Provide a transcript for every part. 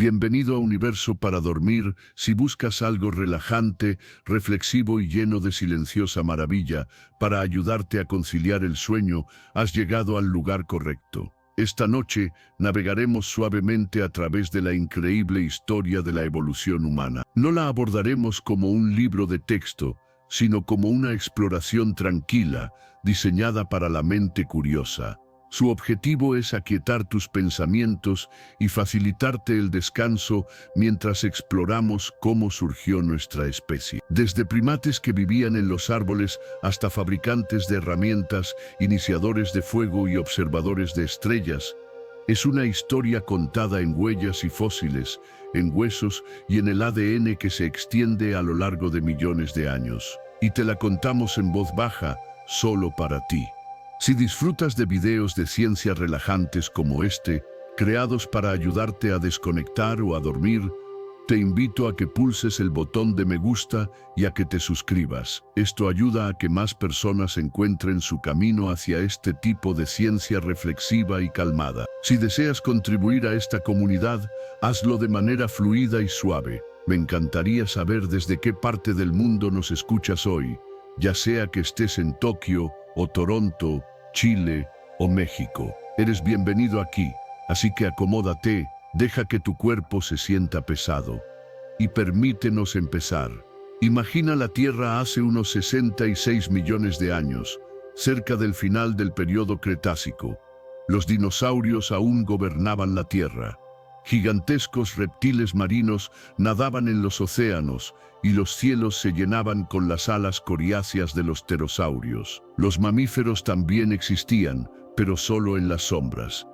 Bienvenido a Universo para Dormir. Si buscas algo relajante, reflexivo y lleno de silenciosa maravilla para ayudarte a conciliar el sueño, has llegado al lugar correcto. Esta noche navegaremos suavemente a través de la increíble historia de la evolución humana. No la abordaremos como un libro de texto, sino como una exploración tranquila, diseñada para la mente curiosa. Su objetivo es aquietar tus pensamientos y facilitarte el descanso mientras exploramos cómo surgió nuestra especie. Desde primates que vivían en los árboles hasta fabricantes de herramientas, iniciadores de fuego y observadores de estrellas, es una historia contada en huellas y fósiles, en huesos y en el ADN que se extiende a lo largo de millones de años. Y te la contamos en voz baja, solo para ti. Si disfrutas de videos de ciencia relajantes como este, creados para ayudarte a desconectar o a dormir, te invito a que pulses el botón de me gusta y a que te suscribas. Esto ayuda a que más personas encuentren su camino hacia este tipo de ciencia reflexiva y calmada. Si deseas contribuir a esta comunidad, hazlo de manera fluida y suave. Me encantaría saber desde qué parte del mundo nos escuchas hoy, ya sea que estés en Tokio o Toronto, Chile o México. Eres bienvenido aquí, así que acomódate, deja que tu cuerpo se sienta pesado y permítenos empezar. Imagina la Tierra hace unos 66 millones de años, cerca del final del periodo Cretácico. Los dinosaurios aún gobernaban la Tierra. Gigantescos reptiles marinos nadaban en los océanos y los cielos se llenaban con las alas coriáceas de los pterosaurios. Los mamíferos también existían, pero solo en las sombras.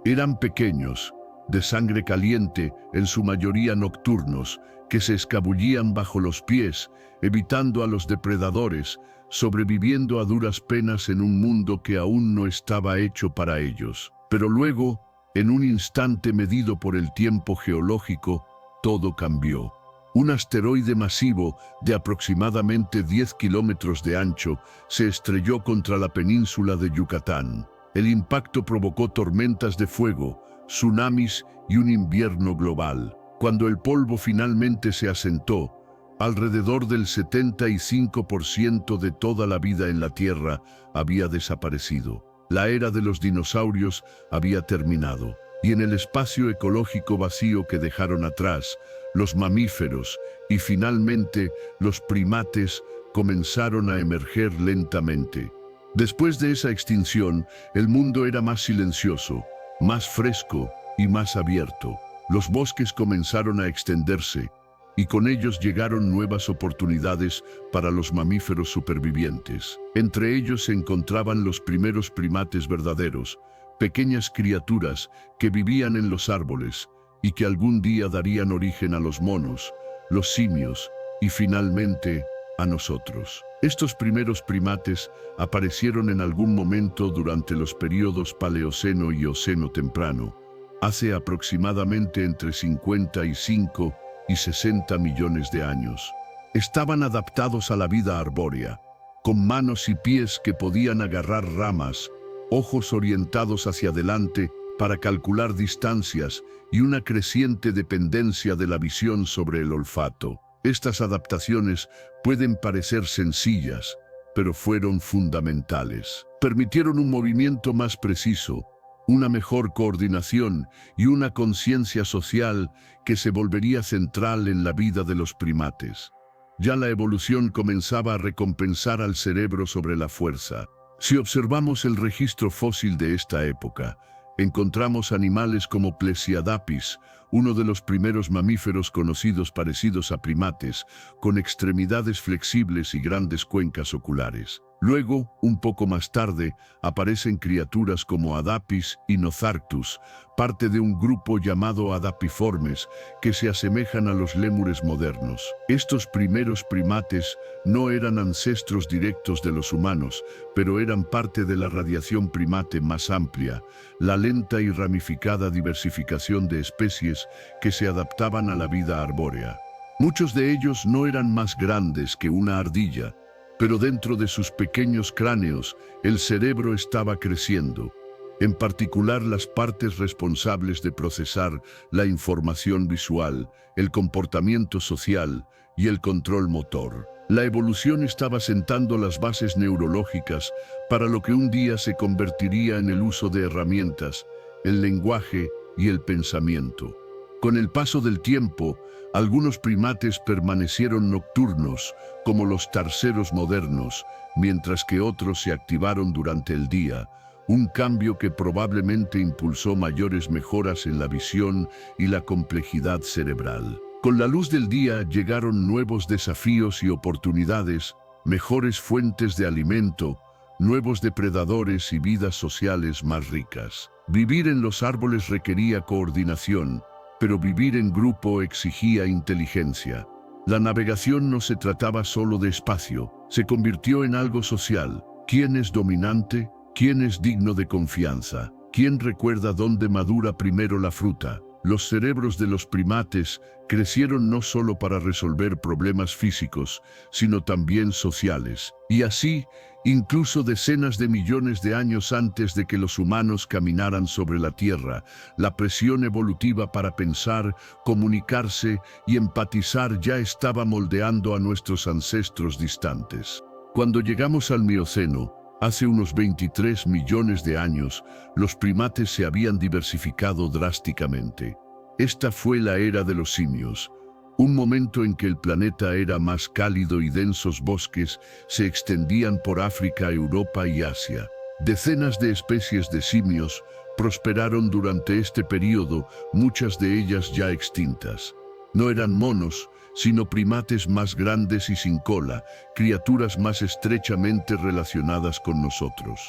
Eran pequeños, de sangre caliente, en su mayoría nocturnos, que se escabullían bajo los pies, evitando a los depredadores, sobreviviendo a duras penas en un mundo que aún no estaba hecho para ellos. Pero luego, en un instante medido por el tiempo geológico, todo cambió. Un asteroide masivo de aproximadamente 10 kilómetros de ancho se estrelló contra la península de Yucatán. El impacto provocó tormentas de fuego, tsunamis y un invierno global. Cuando el polvo finalmente se asentó, alrededor del 75% de toda la vida en la Tierra había desaparecido. La era de los dinosaurios había terminado, y en el espacio ecológico vacío que dejaron atrás, los mamíferos y finalmente los primates comenzaron a emerger lentamente. Después de esa extinción, el mundo era más silencioso, más fresco y más abierto. Los bosques comenzaron a extenderse, y con ellos llegaron nuevas oportunidades para los mamíferos supervivientes. Entre ellos se encontraban los primeros primates verdaderos, pequeñas criaturas que vivían en los árboles y que algún día darían origen a los monos, los simios y finalmente a nosotros. Estos primeros primates aparecieron en algún momento durante los períodos Paleoceno y Eoceno temprano, hace aproximadamente entre 55 y 60 millones de años. Estaban adaptados a la vida arbórea, con manos y pies que podían agarrar ramas, ojos orientados hacia adelante para calcular distancias y una creciente dependencia de la visión sobre el olfato. Estas adaptaciones pueden parecer sencillas, pero fueron fundamentales. Permitieron un movimiento más preciso, una mejor coordinación y una conciencia social que se volvería central en la vida de los primates. Ya la evolución comenzaba a recompensar al cerebro sobre la fuerza. Si observamos el registro fósil de esta época, encontramos animales como Plesiadapis, uno de los primeros mamíferos conocidos parecidos a primates, con extremidades flexibles y grandes cuencas oculares. Luego, un poco más tarde, aparecen criaturas como Adapis y Notharctus, parte de un grupo llamado Adapiformes, que se asemejan a los lémures modernos. Estos primeros primates no eran ancestros directos de los humanos, pero eran parte de la radiación primate más amplia, la lenta y ramificada diversificación de especies que se adaptaban a la vida arbórea. Muchos de ellos no eran más grandes que una ardilla, pero dentro de sus pequeños cráneos, el cerebro estaba creciendo. en particular las partes responsables de procesar la información visual, el comportamiento social y el control motor. La evolución estaba sentando las bases neurológicas para lo que un día se convertiría en el uso de herramientas, el lenguaje y el pensamiento. Con el paso del tiempo, algunos primates permanecieron nocturnos, como los tarseros modernos, mientras que otros se activaron durante el día, un cambio que probablemente impulsó mayores mejoras en la visión y la complejidad cerebral. Con la luz del día llegaron nuevos desafíos y oportunidades, mejores fuentes de alimento, nuevos depredadores y vidas sociales más ricas. Vivir en los árboles requería coordinación, pero vivir en grupo exigía inteligencia. La navegación no se trataba solo de espacio, se convirtió en algo social. ¿Quién es dominante? ¿Quién es digno de confianza? ¿Quién recuerda dónde madura primero la fruta? Los cerebros de los primates crecieron no solo para resolver problemas físicos, sino también sociales. Y así, incluso decenas de millones de años antes de que los humanos caminaran sobre la Tierra, la presión evolutiva para pensar, comunicarse y empatizar ya estaba moldeando a nuestros ancestros distantes. Cuando llegamos al Mioceno, hace unos 23 millones de años, los primates se habían diversificado drásticamente. Esta fue la era de los simios, un momento en que el planeta era más cálido y densos bosques se extendían por África, Europa y Asia. Decenas de especies de simios prosperaron durante este periodo, muchas de ellas ya extintas. No eran monos, sino primates más grandes y sin cola, criaturas más estrechamente relacionadas con nosotros.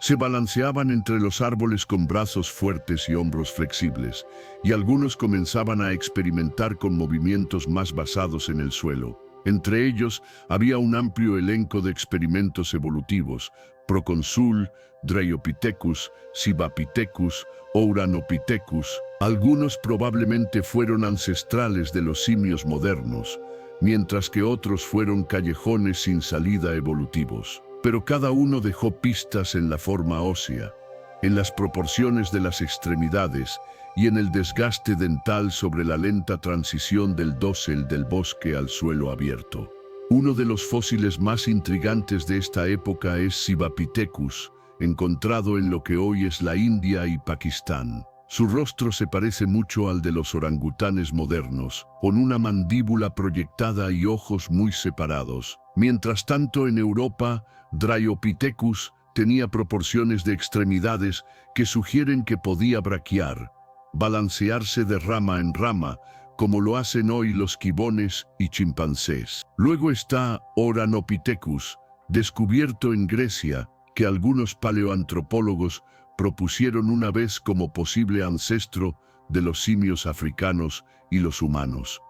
Se balanceaban entre los árboles con brazos fuertes y hombros flexibles, y algunos comenzaban a experimentar con movimientos más basados en el suelo. Entre ellos había un amplio elenco de experimentos evolutivos: Proconsul, Dryopithecus, Civapithecus, Uranopithecus. Algunos probablemente fueron ancestrales de los simios modernos, mientras que otros fueron callejones sin salida evolutivos. Pero cada uno dejó pistas en la forma ósea, en las proporciones de las extremidades y en el desgaste dental sobre la lenta transición del dosel del bosque al suelo abierto. Uno de los fósiles más intrigantes de esta época es Civapithecus, encontrado en lo que hoy es la India y Pakistán. Su rostro se parece mucho al de los orangutanes modernos, con una mandíbula proyectada y ojos muy separados. Mientras tanto, en Europa, Dryopithecus tenía proporciones de extremidades que sugieren que podía braquiar, balancearse de rama en rama, como lo hacen hoy los gibones y chimpancés. Luego está Uranopithecus, descubierto en Grecia, que algunos paleoantropólogos propusieron una vez como posible ancestro de los simios africanos y los humanos,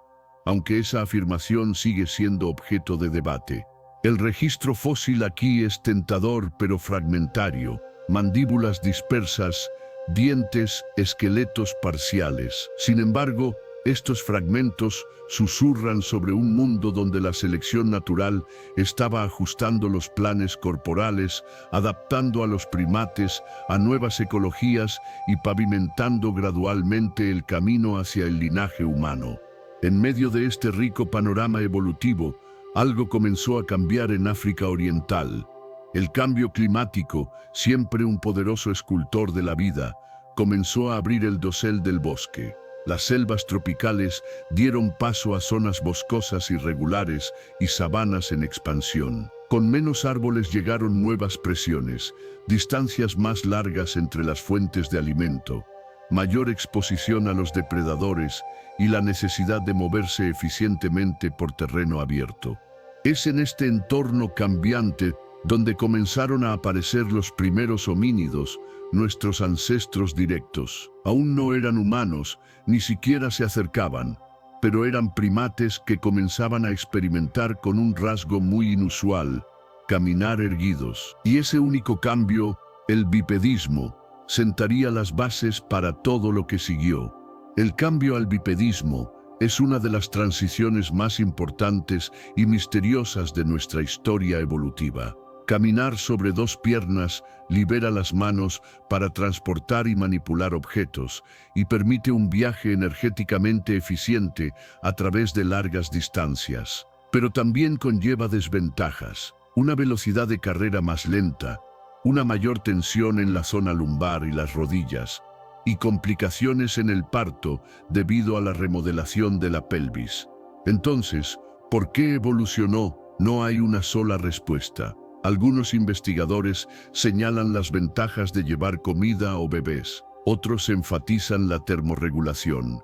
aunque esa afirmación sigue siendo objeto de debate. El registro fósil aquí es tentador pero fragmentario: mandíbulas dispersas, dientes, esqueletos parciales. Sin embargo, estos fragmentos susurran sobre un mundo donde la selección natural estaba ajustando los planes corporales, adaptando a los primates a nuevas ecologías y pavimentando gradualmente el camino hacia el linaje humano. En medio de este rico panorama evolutivo, algo comenzó a cambiar en África Oriental. El cambio climático, siempre un poderoso escultor de la vida, comenzó a abrir el dosel del bosque. Las selvas tropicales dieron paso a zonas boscosas irregulares y sabanas en expansión. Con menos árboles llegaron nuevas presiones, distancias más largas entre las fuentes de alimento, mayor exposición a los depredadores y la necesidad de moverse eficientemente por terreno abierto. Es en este entorno cambiante donde comenzaron a aparecer los primeros homínidos, nuestros ancestros directos. Aún no eran humanos, ni siquiera se acercaban, pero eran primates que comenzaban a experimentar con un rasgo muy inusual: caminar erguidos. Y ese único cambio, el bipedismo, sentaría las bases para todo lo que siguió. El cambio al bipedismo es una de las transiciones más importantes y misteriosas de nuestra historia evolutiva. Caminar sobre dos piernas libera las manos para transportar y manipular objetos y permite un viaje energéticamente eficiente a través de largas distancias. Pero también conlleva desventajas: una velocidad de carrera más lenta, una mayor tensión en la zona lumbar y las rodillas, y complicaciones en el parto debido a la remodelación de la pelvis. Entonces, ¿por qué evolucionó? No hay una sola respuesta. Algunos investigadores señalan las ventajas de llevar comida o bebés. Otros enfatizan la termorregulación.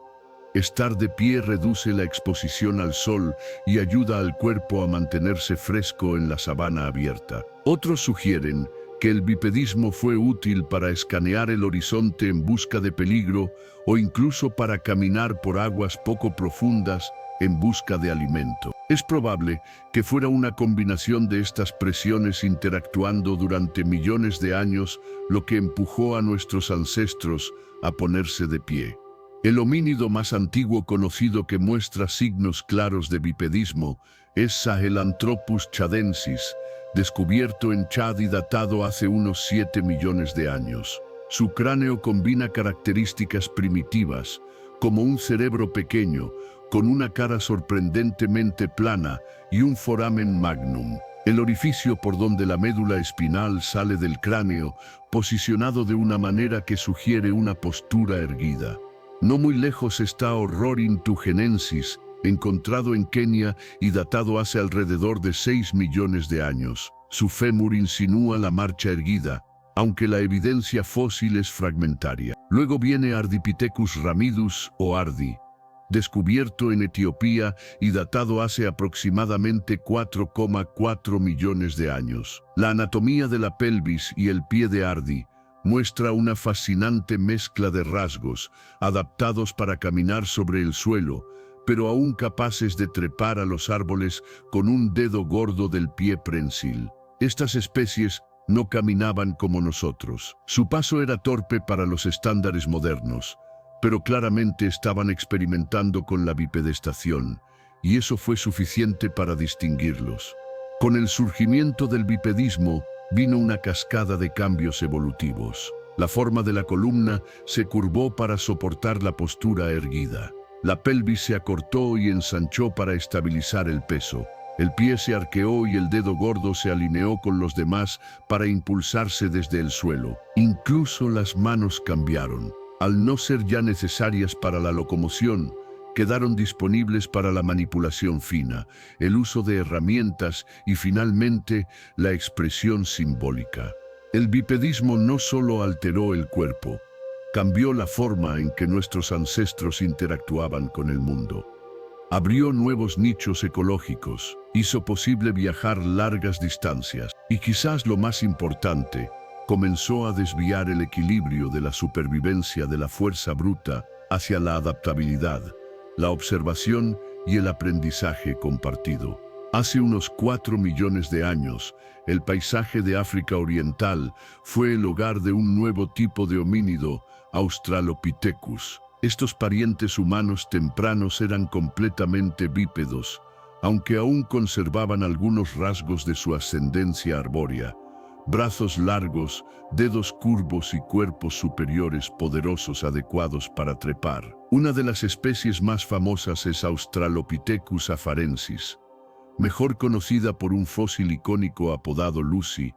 Estar de pie reduce la exposición al sol y ayuda al cuerpo a mantenerse fresco en la sabana abierta. Otros sugieren que el bipedismo fue útil para escanear el horizonte en busca de peligro o incluso para caminar por aguas poco profundas en busca de alimento. Es probable que fuera una combinación de estas presiones interactuando durante millones de años lo que empujó a nuestros ancestros a ponerse de pie. El homínido más antiguo conocido que muestra signos claros de bipedismo es Sahelanthropus chadensis, descubierto en Chad y datado hace unos 7 millones de años. Su cráneo combina características primitivas, como un cerebro pequeño, con una cara sorprendentemente plana y un foramen magnum. El orificio por donde la médula espinal sale del cráneo, posicionado de una manera que sugiere una postura erguida. No muy lejos está Orrorin-tugenensis, encontrado en Kenia y datado hace alrededor de 6 millones de años. Su fémur insinúa la marcha erguida, aunque la evidencia fósil es fragmentaria. Luego viene Ardipithecus ramidus o Ardi, descubierto en Etiopía y datado hace aproximadamente 4,4 millones de años. La anatomía de la pelvis y el pie de Ardi muestra una fascinante mezcla de rasgos, adaptados para caminar sobre el suelo, pero aún capaces de trepar a los árboles con un dedo gordo del pie prensil. Estas especies no caminaban como nosotros. Su paso era torpe para los estándares modernos, pero claramente estaban experimentando con la bipedestación, y eso fue suficiente para distinguirlos. Con el surgimiento del bipedismo vino una cascada de cambios evolutivos. La forma de la columna se curvó para soportar la postura erguida. La pelvis se acortó y ensanchó para estabilizar el peso. El pie se arqueó y el dedo gordo se alineó con los demás para impulsarse desde el suelo. Incluso las manos cambiaron. Al no ser ya necesarias para la locomoción, quedaron disponibles para la manipulación fina, el uso de herramientas y finalmente la expresión simbólica. El bipedismo no solo alteró el cuerpo, cambió la forma en que nuestros ancestros interactuaban con el mundo. Abrió nuevos nichos ecológicos, hizo posible viajar largas distancias y quizás lo más importante, comenzó a desviar el equilibrio de la supervivencia de la fuerza bruta hacia la adaptabilidad, la observación y el aprendizaje compartido. Hace unos 4 millones de años, el paisaje de África Oriental fue el hogar de un nuevo tipo de homínido, Australopithecus. Estos parientes humanos tempranos eran completamente bípedos, aunque aún conservaban algunos rasgos de su ascendencia arbórea. Brazos largos, dedos curvos y cuerpos superiores poderosos adecuados para trepar. Una de las especies más famosas es Australopithecus afarensis, mejor conocida por un fósil icónico apodado Lucy,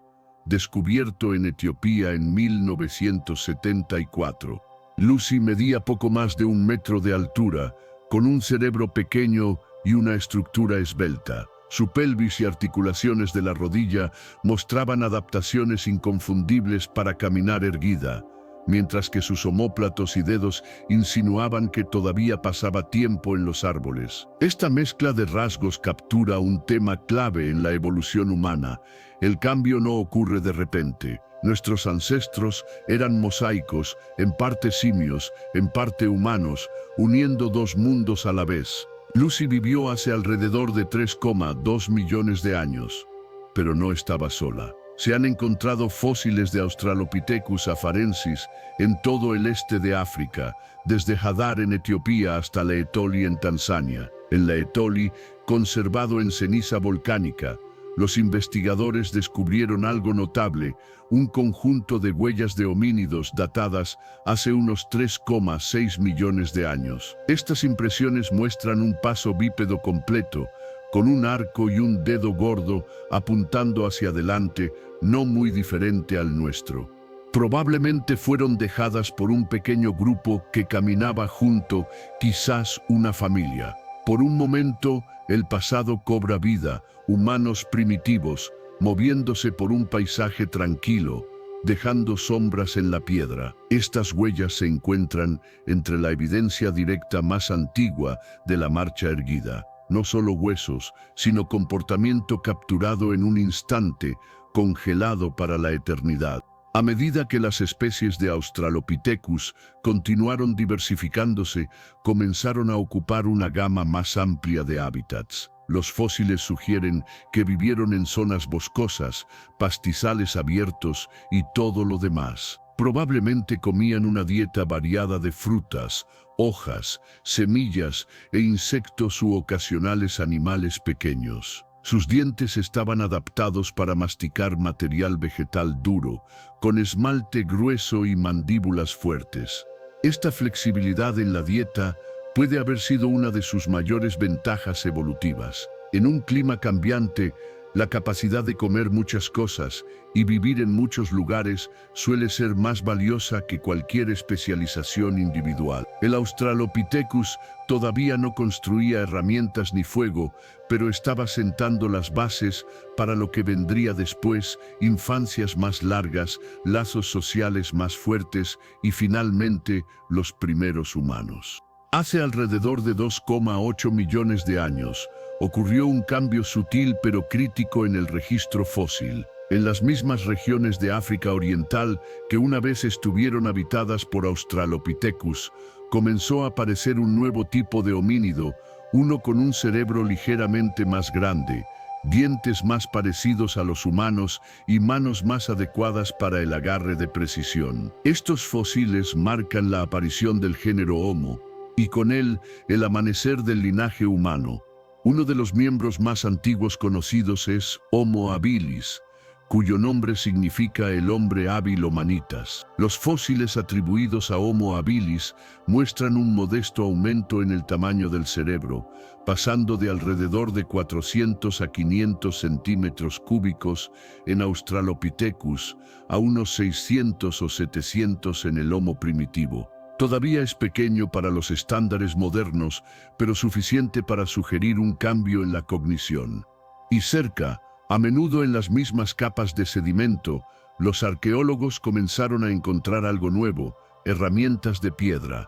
descubierto en Etiopía en 1974. Lucy medía poco más de 1 metro de altura, con un cerebro pequeño y una estructura esbelta. Su pelvis y articulaciones de la rodilla mostraban adaptaciones inconfundibles para caminar erguida, mientras que sus omóplatos y dedos insinuaban que todavía pasaba tiempo en los árboles. Esta mezcla de rasgos captura un tema clave en la evolución humana. El cambio no ocurre de repente. Nuestros ancestros eran mosaicos, en parte simios, en parte humanos, uniendo dos mundos a la vez. Lucy vivió hace alrededor de 3,2 millones de años, pero no estaba sola. Se han encontrado fósiles de Australopithecus afarensis en todo el este de África, desde Hadar en Etiopía hasta Laetoli en Tanzania. En Laetoli, conservado en ceniza volcánica, los investigadores descubrieron algo notable, un conjunto de huellas de homínidos datadas hace unos 3,6 millones de años. Estas impresiones muestran un paso bípedo completo, con un arco y un dedo gordo apuntando hacia adelante, no muy diferente al nuestro. Probablemente fueron dejadas por un pequeño grupo que caminaba junto, quizás una familia. Por un momento, el pasado cobra vida, humanos primitivos, moviéndose por un paisaje tranquilo, dejando sombras en la piedra. Estas huellas se encuentran entre la evidencia directa más antigua de la marcha erguida. No solo huesos, sino comportamiento capturado en un instante, congelado para la eternidad. A medida que las especies de Australopithecus continuaron diversificándose, comenzaron a ocupar una gama más amplia de hábitats. Los fósiles sugieren que vivieron en zonas boscosas, pastizales abiertos y todo lo demás. Probablemente comían una dieta variada de frutas, hojas, semillas e insectos u ocasionales animales pequeños. Sus dientes estaban adaptados para masticar material vegetal duro, con esmalte grueso y mandíbulas fuertes. Esta flexibilidad en la dieta puede haber sido una de sus mayores ventajas evolutivas. En un clima cambiante, la capacidad de comer muchas cosas y vivir en muchos lugares suele ser más valiosa que cualquier especialización individual. El Australopithecus todavía no construía herramientas ni fuego, pero estaba sentando las bases para lo que vendría después: infancias más largas, lazos sociales más fuertes y finalmente los primeros humanos. Hace alrededor de 2,8 millones de años, ocurrió un cambio sutil pero crítico en el registro fósil. En las mismas regiones de África Oriental que una vez estuvieron habitadas por Australopithecus, comenzó a aparecer un nuevo tipo de homínido, uno con un cerebro ligeramente más grande, dientes más parecidos a los humanos y manos más adecuadas para el agarre de precisión. Estos fósiles marcan la aparición del género Homo, y con él el amanecer del linaje humano. Uno de los miembros más antiguos conocidos es Homo habilis, cuyo nombre significa el hombre hábil o manitas. Los fósiles atribuidos a Homo habilis muestran un modesto aumento en el tamaño del cerebro, pasando de alrededor de 400 a 500 centímetros cúbicos en Australopithecus a unos 600 o 700 en el Homo primitivo. Todavía es pequeño para los estándares modernos, pero suficiente para sugerir un cambio en la cognición. Y cerca, a menudo en las mismas capas de sedimento, los arqueólogos comenzaron a encontrar algo nuevo: herramientas de piedra.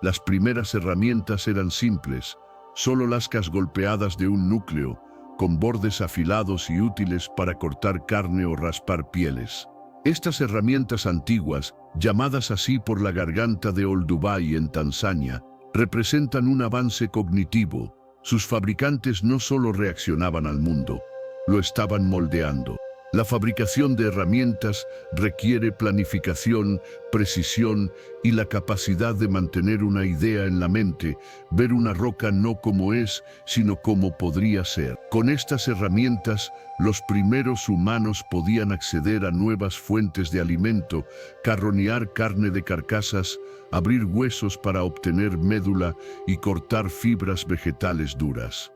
Las primeras herramientas eran simples, solo lascas golpeadas de un núcleo, con bordes afilados y útiles para cortar carne o raspar pieles. Estas herramientas antiguas, llamadas así por la garganta de Olduvai en Tanzania, representan un avance cognitivo. Sus fabricantes no solo reaccionaban al mundo, lo estaban moldeando. La fabricación de herramientas requiere planificación, precisión y la capacidad de mantener una idea en la mente, ver una roca no como es, sino como podría ser. Con estas herramientas, los primeros humanos podían acceder a nuevas fuentes de alimento, carroñar carne de carcasas, abrir huesos para obtener médula y cortar fibras vegetales duras.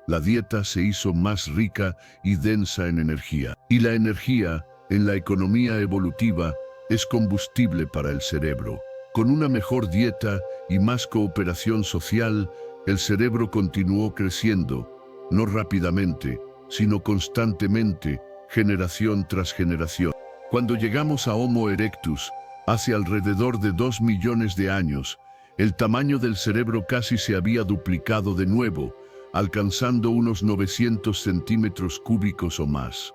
La dieta se hizo más rica y densa en energía. Y la energía, en la economía evolutiva, es combustible para el cerebro. Con una mejor dieta y más cooperación social, el cerebro continuó creciendo, no rápidamente, sino constantemente, generación tras generación. Cuando llegamos a Homo erectus, hace alrededor de 2 millones de años, el tamaño del cerebro casi se había duplicado de nuevo, alcanzando unos 900 centímetros cúbicos o más.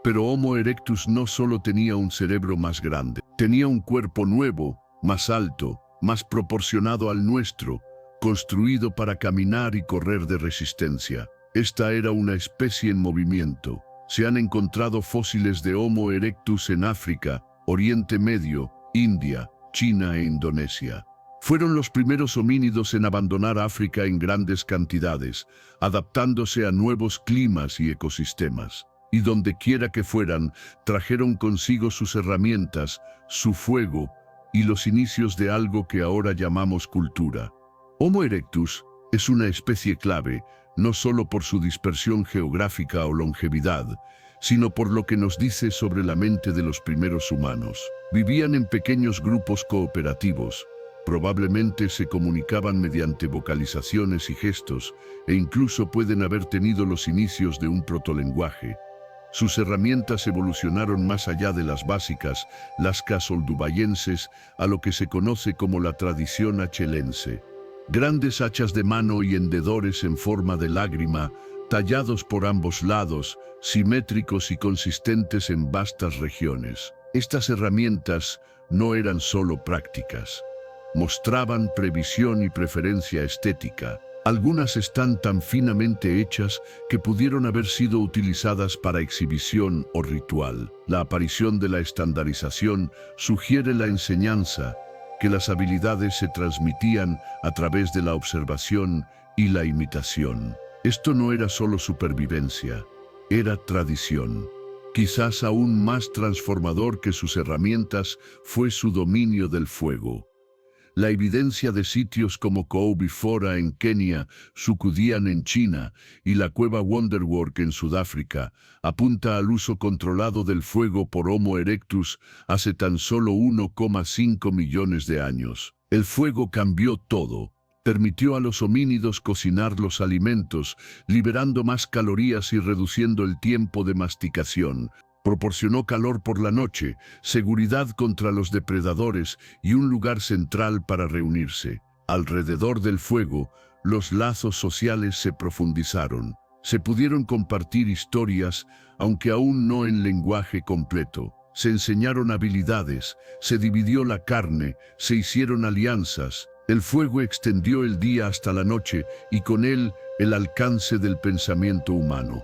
Pero Homo erectus no solo tenía un cerebro más grande, tenía un cuerpo nuevo, más alto, más proporcionado al nuestro, construido para caminar y correr de resistencia. Esta era una especie en movimiento. Se han encontrado fósiles de Homo erectus en África, Oriente Medio, India, China e Indonesia. Fueron los primeros homínidos en abandonar África en grandes cantidades, adaptándose a nuevos climas y ecosistemas. y donde quiera que fueran, trajeron consigo sus herramientas, su fuego y los inicios de algo que ahora llamamos cultura. Homo erectus es una especie clave, no solo por su dispersión geográfica o longevidad, sino por lo que nos dice sobre la mente de los primeros humanos. Vivían en pequeños grupos cooperativos, probablemente se comunicaban mediante vocalizaciones y gestos, e incluso pueden haber tenido los inicios de un protolenguaje. Sus herramientas evolucionaron más allá de las básicas, las casoldubayenses, a lo que se conoce como la tradición achelense. Grandes hachas de mano y hendedores en forma de lágrima, tallados por ambos lados, simétricos y consistentes en vastas regiones. Estas herramientas no eran solo prácticas. Mostraban previsión y preferencia estética. Algunas están tan finamente hechas que pudieron haber sido utilizadas para exhibición o ritual. La aparición de la estandarización sugiere la enseñanza, que las habilidades se transmitían a través de la observación y la imitación. Esto no era solo supervivencia, era tradición. Quizás aún más transformador que sus herramientas fue su dominio del fuego. La evidencia de sitios como Koubi Fora en Kenia, Sukhothai en China y la cueva Wonderwork en Sudáfrica apunta al uso controlado del fuego por Homo erectus hace tan solo 1,5 millones de años. El fuego cambió todo. Permitió a los homínidos cocinar los alimentos, liberando más calorías y reduciendo el tiempo de masticación. Proporcionó calor por la noche, seguridad contra los depredadores y un lugar central para reunirse. Alrededor del fuego, los lazos sociales se profundizaron. Se pudieron compartir historias, aunque aún no en lenguaje completo. Se enseñaron habilidades, se dividió la carne, se hicieron alianzas. El fuego extendió el día hasta la noche y con él el alcance del pensamiento humano.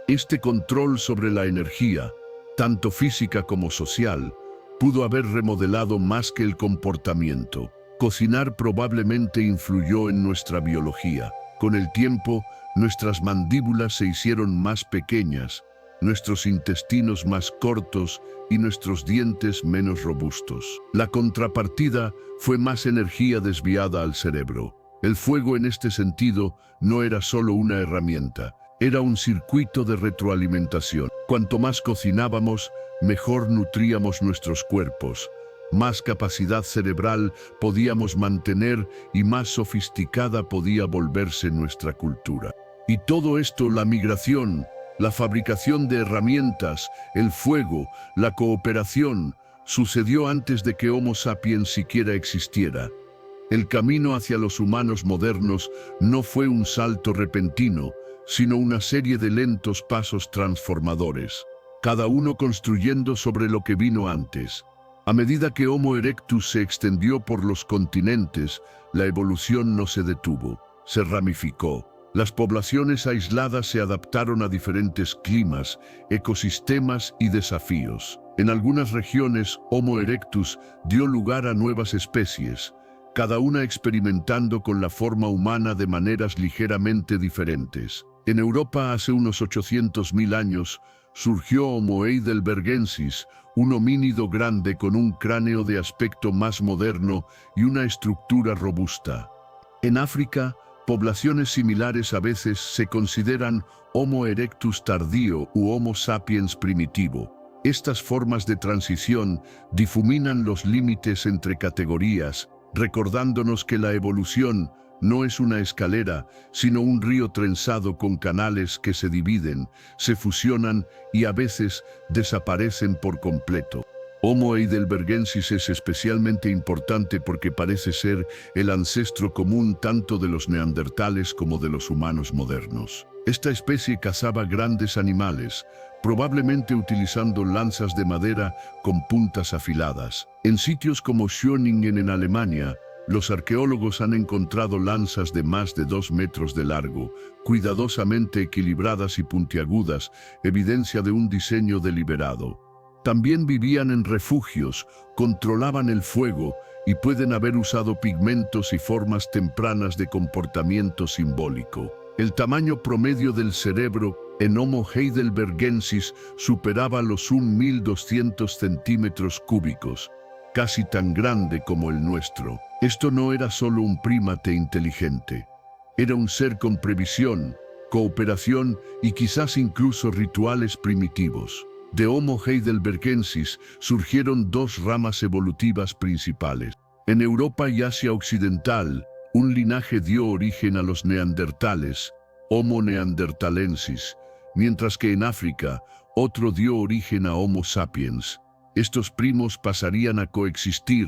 Este control sobre la energía, tanto física como social, pudo haber remodelado más que el comportamiento. Cocinar probablemente influyó en nuestra biología. Con el tiempo, nuestras mandíbulas se hicieron más pequeñas, nuestros intestinos más cortos y nuestros dientes menos robustos. La contrapartida fue más energía desviada al cerebro. El fuego en este sentido no era solo una herramienta, era un circuito de retroalimentación. Cuanto más cocinábamos, mejor nutríamos nuestros cuerpos, más capacidad cerebral podíamos mantener y más sofisticada podía volverse nuestra cultura. Y todo esto, la migración, la fabricación de herramientas, el fuego, la cooperación, sucedió antes de que Homo sapiens siquiera existiera. El camino hacia los humanos modernos no fue un salto repentino, sino una serie de lentos pasos transformadores, cada uno construyendo sobre lo que vino antes. A medida que Homo erectus se extendió por los continentes, la evolución no se detuvo, se ramificó. Las poblaciones aisladas se adaptaron a diferentes climas, ecosistemas y desafíos. En algunas regiones, Homo erectus dio lugar a nuevas especies, cada una experimentando con la forma humana de maneras ligeramente diferentes. En Europa, hace unos 800.000 años, surgió Homo heidelbergensis, un homínido grande con un cráneo de aspecto más moderno y una estructura robusta. En África, poblaciones similares a veces se consideran Homo erectus tardío u Homo sapiens primitivo. Estas formas de transición difuminan los límites entre categorías, recordándonos que la evolución no es una escalera, sino un río trenzado con canales que se dividen, se fusionan y a veces desaparecen por completo. Homo heidelbergensis es especialmente importante porque parece ser el ancestro común tanto de los neandertales como de los humanos modernos. Esta especie cazaba grandes animales, probablemente utilizando lanzas de madera con puntas afiladas. En sitios como Schöningen en Alemania, los arqueólogos han encontrado lanzas de más de 2 metros de largo, cuidadosamente equilibradas y puntiagudas, evidencia de un diseño deliberado. También vivían en refugios, controlaban el fuego y pueden haber usado pigmentos y formas tempranas de comportamiento simbólico. El tamaño promedio del cerebro En Homo heidelbergensis superaba los 1.200 centímetros cúbicos, casi tan grande como el nuestro. Esto no era solo un prímate inteligente. Era un ser con previsión, cooperación y quizás incluso rituales primitivos. De Homo heidelbergensis surgieron dos ramas evolutivas principales. En Europa y Asia Occidental, un linaje dio origen a los neandertales, Homo neanderthalensis, mientras que en África, otro dio origen a Homo sapiens. Estos primos pasarían a coexistir,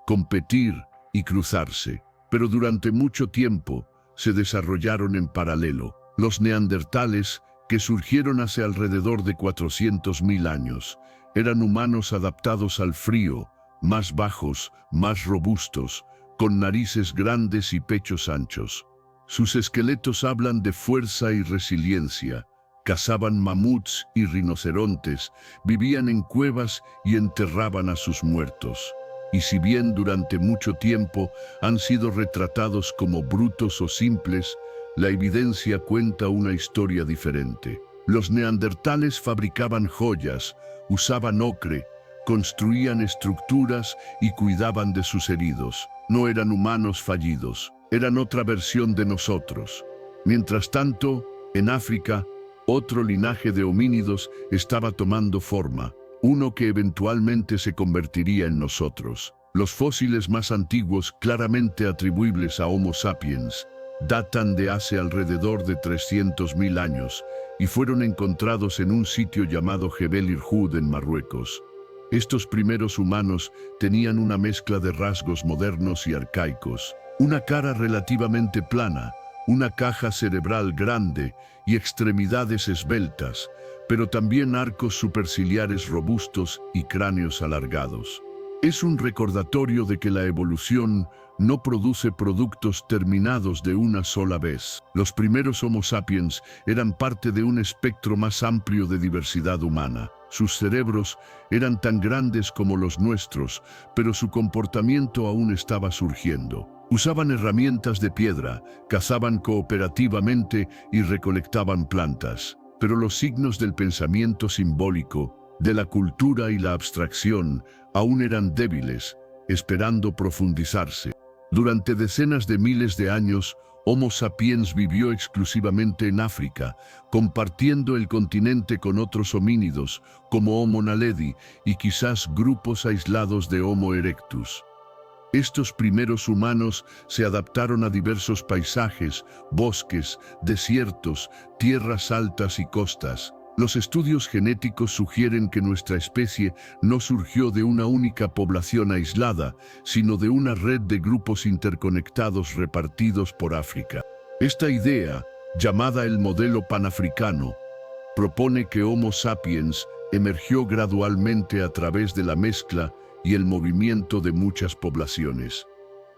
competir y cruzarse, pero durante mucho tiempo se desarrollaron en paralelo. Los neandertales, que surgieron hace alrededor de 400.000 años, eran humanos adaptados al frío, más bajos, más robustos, con narices grandes y pechos anchos. Sus esqueletos hablan de fuerza y resiliencia. Cazaban mamuts y rinocerontes, vivían en cuevas y enterraban a sus muertos. Y si bien durante mucho tiempo han sido retratados como brutos o simples, la evidencia cuenta una historia diferente. Los neandertales fabricaban joyas, usaban ocre, construían estructuras y cuidaban de sus heridos. No eran humanos fallidos, eran otra versión de nosotros. Mientras tanto, en África, otro linaje de homínidos estaba tomando forma, uno que eventualmente se convertiría en nosotros. Los fósiles más antiguos, claramente atribuibles a Homo sapiens, datan de hace alrededor de 300.000 años y fueron encontrados en un sitio llamado Jebel Irhoud en Marruecos. Estos primeros humanos tenían una mezcla de rasgos modernos y arcaicos, una cara relativamente plana, una caja cerebral grande y extremidades esbeltas, pero también arcos superciliares robustos y cráneos alargados. Es un recordatorio de que la evolución no produce productos terminados de una sola vez. Los primeros Homo sapiens eran parte de un espectro más amplio de diversidad humana. Sus cerebros eran tan grandes como los nuestros, pero su comportamiento aún estaba surgiendo. Usaban herramientas de piedra, cazaban cooperativamente y recolectaban plantas. Pero los signos del pensamiento simbólico, de la cultura y la abstracción, aún eran débiles, esperando profundizarse. Durante decenas de miles de años, Homo sapiens vivió exclusivamente en África, compartiendo el continente con otros homínidos, como Homo naledi, y quizás grupos aislados de Homo erectus. Estos primeros humanos se adaptaron a diversos paisajes, bosques, desiertos, tierras altas y costas. Los estudios genéticos sugieren que nuestra especie no surgió de una única población aislada, sino de una red de grupos interconectados repartidos por África. Esta idea, llamada el modelo panafricano, propone que Homo sapiens emergió gradualmente a través de la mezcla y el movimiento de muchas poblaciones.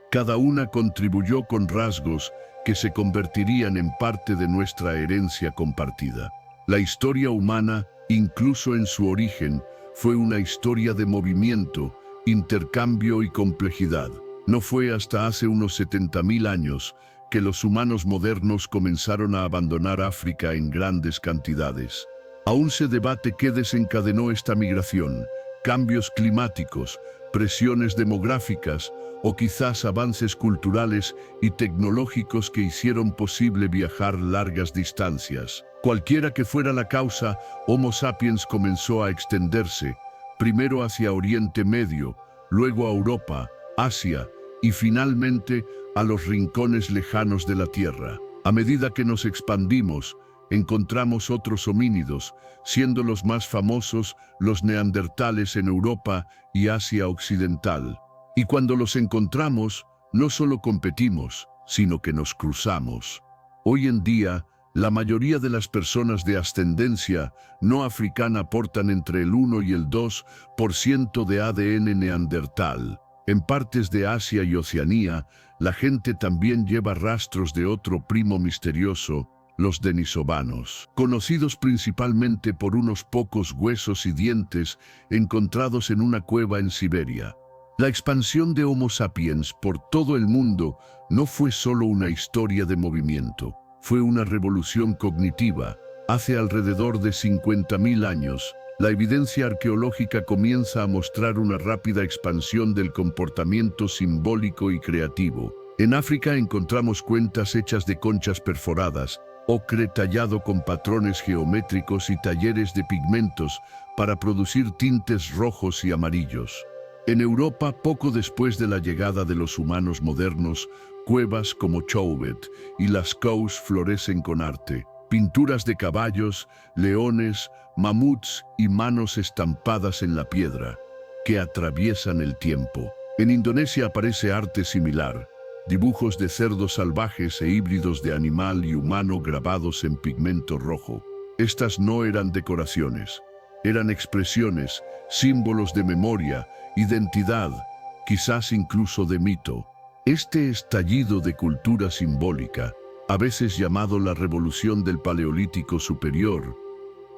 Cada una contribuyó con rasgos que se convertirían en parte de nuestra herencia compartida. La historia humana, incluso en su origen, fue una historia de movimiento, intercambio y complejidad. No fue hasta hace unos 70.000 años que los humanos modernos comenzaron a abandonar África en grandes cantidades. Aún se debate qué desencadenó esta migración: cambios climáticos, presiones demográficas o quizás avances culturales y tecnológicos que hicieron posible viajar largas distancias. Cualquiera que fuera la causa, Homo sapiens comenzó a extenderse, primero hacia Oriente Medio, luego a Europa, Asia y finalmente a los rincones lejanos de la Tierra. A medida que nos expandimos, encontramos otros homínidos, siendo los más famosos los neandertales en Europa y Asia Occidental. Y cuando los encontramos, no solo competimos, sino que nos cruzamos. Hoy en día, la mayoría de las personas de ascendencia no africana portan entre el 1 y el 2% de ADN neandertal. En partes de Asia y Oceanía, la gente también lleva rastros de otro primo misterioso, los denisovanos, conocidos principalmente por unos pocos huesos y dientes encontrados en una cueva en Siberia. La expansión de Homo sapiens por todo el mundo no fue solo una historia de movimiento. Fue una revolución cognitiva, Hace alrededor de 50.000 años, la evidencia arqueológica comienza a mostrar una rápida expansión del comportamiento simbólico y creativo. En África encontramos cuentas hechas de conchas perforadas, ocre tallado con patrones geométricos y talleres de pigmentos para producir tintes rojos y amarillos. En Europa, poco después de la llegada de los humanos modernos, cuevas como Chauvet y Lascaux florecen con arte. Pinturas de caballos, leones, mamuts y manos estampadas en la piedra, que atraviesan el tiempo. En Indonesia aparece arte similar, dibujos de cerdos salvajes e híbridos de animal y humano grabados en pigmento rojo. Estas no eran decoraciones, eran expresiones, símbolos de memoria, identidad, quizás incluso de mito. Este estallido de cultura simbólica, a veces llamado la Revolución del Paleolítico Superior,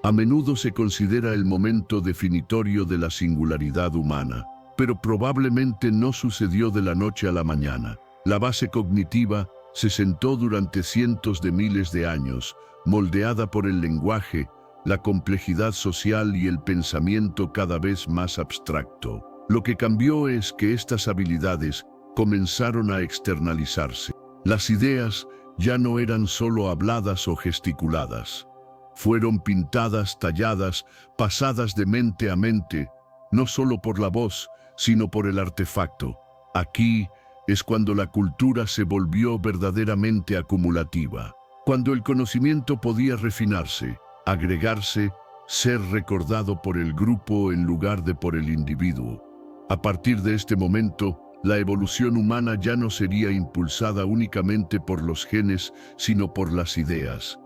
a menudo se considera el momento definitorio de la singularidad humana, pero probablemente no sucedió de la noche a la mañana. La base cognitiva se sentó durante cientos de miles de años, moldeada por el lenguaje, la complejidad social y el pensamiento cada vez más abstracto. Lo que cambió es que estas habilidades comenzaron a externalizarse. Las ideas ya no eran solo habladas o gesticuladas. Fueron pintadas, talladas, pasadas de mente a mente, no solo por la voz, sino por el artefacto. Aquí es cuando la cultura se volvió verdaderamente acumulativa, cuando el conocimiento podía refinarse, agregarse, ser recordado por el grupo en lugar de por el individuo. A partir de este momento, la evolución humana ya no sería impulsada únicamente por los genes, sino por las ideas.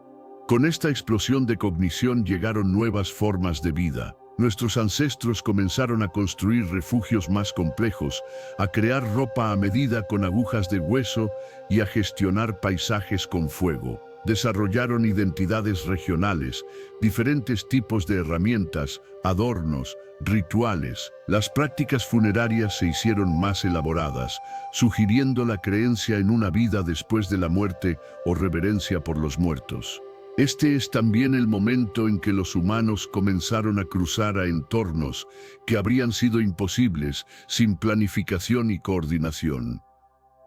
Con esta explosión de cognición llegaron nuevas formas de vida. Nuestros ancestros comenzaron a construir refugios más complejos, a crear ropa a medida con agujas de hueso y a gestionar paisajes con fuego. Desarrollaron identidades regionales, diferentes tipos de herramientas, adornos, rituales. Las prácticas funerarias se hicieron más elaboradas, sugiriendo la creencia en una vida después de la muerte o reverencia por los muertos. Este es también el momento en que los humanos comenzaron a cruzar a entornos que habrían sido imposibles sin planificación y coordinación.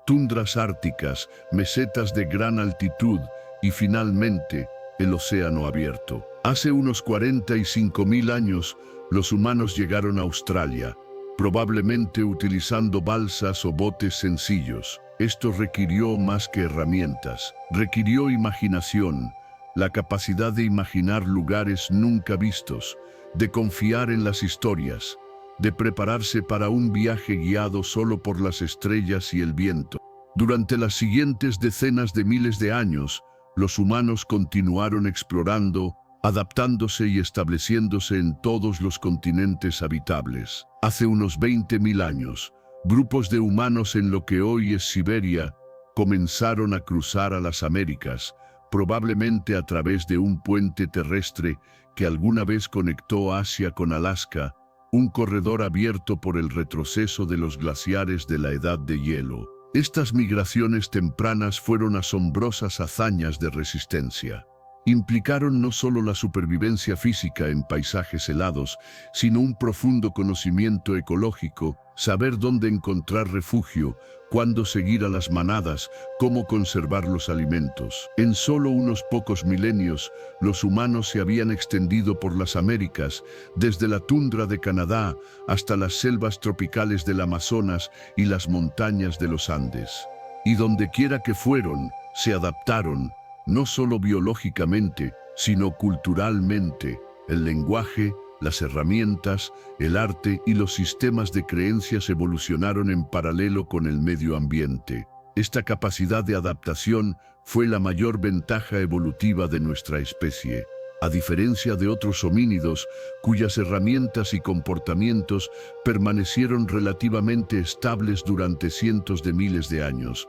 Tundras árticas, mesetas de gran altitud y finalmente el océano abierto. Hace unos 45.000 años, los humanos llegaron a Australia, probablemente utilizando balsas o botes sencillos. Esto requirió más que herramientas, requirió imaginación, la capacidad de imaginar lugares nunca vistos, de confiar en las historias, de prepararse para un viaje guiado solo por las estrellas y el viento. Durante las siguientes decenas de miles de años, los humanos continuaron explorando, adaptándose y estableciéndose en todos los continentes habitables. Hace unos 20.000 años, grupos de humanos en lo que hoy es Siberia comenzaron a cruzar a las Américas, probablemente a través de un puente terrestre que alguna vez conectó Asia con Alaska, un corredor abierto por el retroceso de los glaciares de la Edad de Hielo. Estas migraciones tempranas fueron asombrosas hazañas de resistencia. Implicaron no solo la supervivencia física en paisajes helados, sino un profundo conocimiento ecológico, saber dónde encontrar refugio, cuándo seguir a las manadas, cómo conservar los alimentos. En solo unos pocos milenios, los humanos se habían extendido por las Américas, desde la tundra de Canadá hasta las selvas tropicales del Amazonas y las montañas de los Andes. Y donde quiera que fueron, se adaptaron, no solo biológicamente, sino culturalmente. El lenguaje, las herramientas, el arte y los sistemas de creencias evolucionaron en paralelo con el medio ambiente. Esta capacidad de adaptación fue la mayor ventaja evolutiva de nuestra especie. A diferencia de otros homínidos, cuyas herramientas y comportamientos permanecieron relativamente estables durante cientos de miles de años,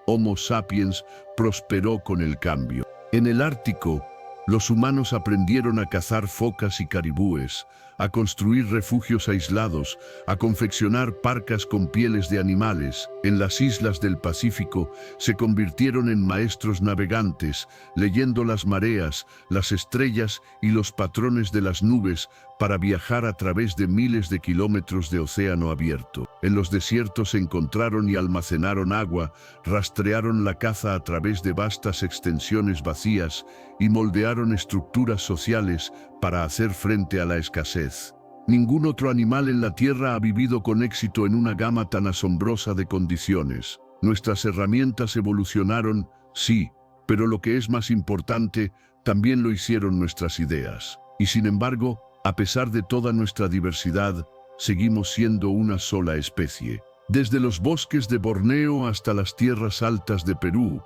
Homo sapiens prosperó con el cambio. En el Ártico, los humanos aprendieron a cazar focas y caribúes, a construir refugios aislados, a confeccionar parcas con pieles de animales. En las islas del Pacífico se convirtieron en maestros navegantes, leyendo las mareas, las estrellas y los patrones de las nubes para viajar a través de miles de kilómetros de océano abierto. En los desiertos encontraron y almacenaron agua, rastrearon la caza a través de vastas extensiones vacías y moldearon estructuras sociales para hacer frente a la escasez. Ningún otro animal en la Tierra ha vivido con éxito en una gama tan asombrosa de condiciones. Nuestras herramientas evolucionaron, sí, pero lo que es más importante, también lo hicieron nuestras ideas. Y sin embargo, a pesar de toda nuestra diversidad, seguimos siendo una sola especie. Desde los bosques de Borneo hasta las tierras altas de Perú,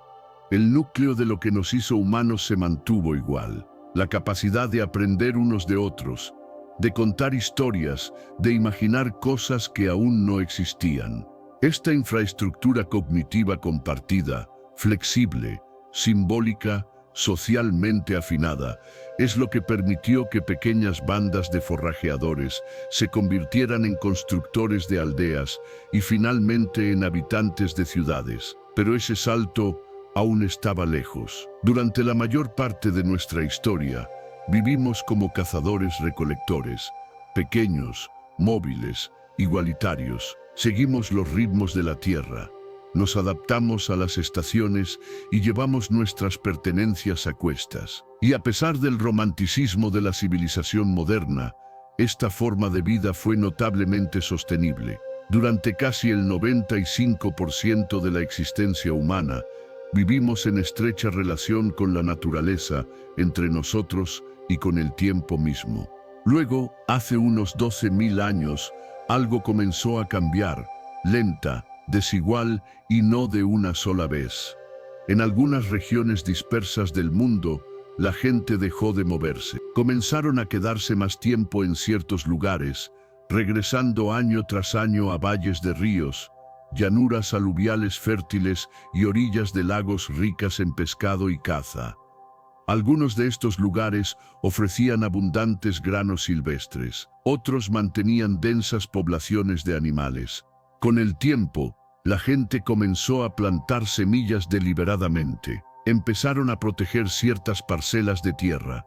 el núcleo de lo que nos hizo humanos se mantuvo igual. La capacidad de aprender unos de otros, de contar historias, de imaginar cosas que aún no existían. Esta infraestructura cognitiva compartida, flexible, simbólica, socialmente afinada, es lo que permitió que pequeñas bandas de forrajeadores se convirtieran en constructores de aldeas y finalmente en habitantes de ciudades. Pero ese salto aún estaba lejos. Durante la mayor parte de nuestra historia, vivimos como cazadores-recolectores, pequeños, móviles, igualitarios. Seguimos los ritmos de la tierra. Nos adaptamos a las estaciones y llevamos nuestras pertenencias a cuestas. Y a pesar del romanticismo de la civilización moderna, esta forma de vida fue notablemente sostenible. Durante casi el 95% de la existencia humana, vivimos en estrecha relación con la naturaleza, entre nosotros y con el tiempo mismo. Luego, hace unos 12.000 años, algo comenzó a cambiar, lenta, desigual y no de una sola vez. En algunas regiones dispersas del mundo, la gente dejó de moverse. Comenzaron a quedarse más tiempo en ciertos lugares, regresando año tras año a valles de ríos, llanuras aluviales fértiles y orillas de lagos ricas en pescado y caza. Algunos de estos lugares ofrecían abundantes granos silvestres, otros mantenían densas poblaciones de animales. Con el tiempo, la gente comenzó a plantar semillas deliberadamente. Empezaron a proteger ciertas parcelas de tierra,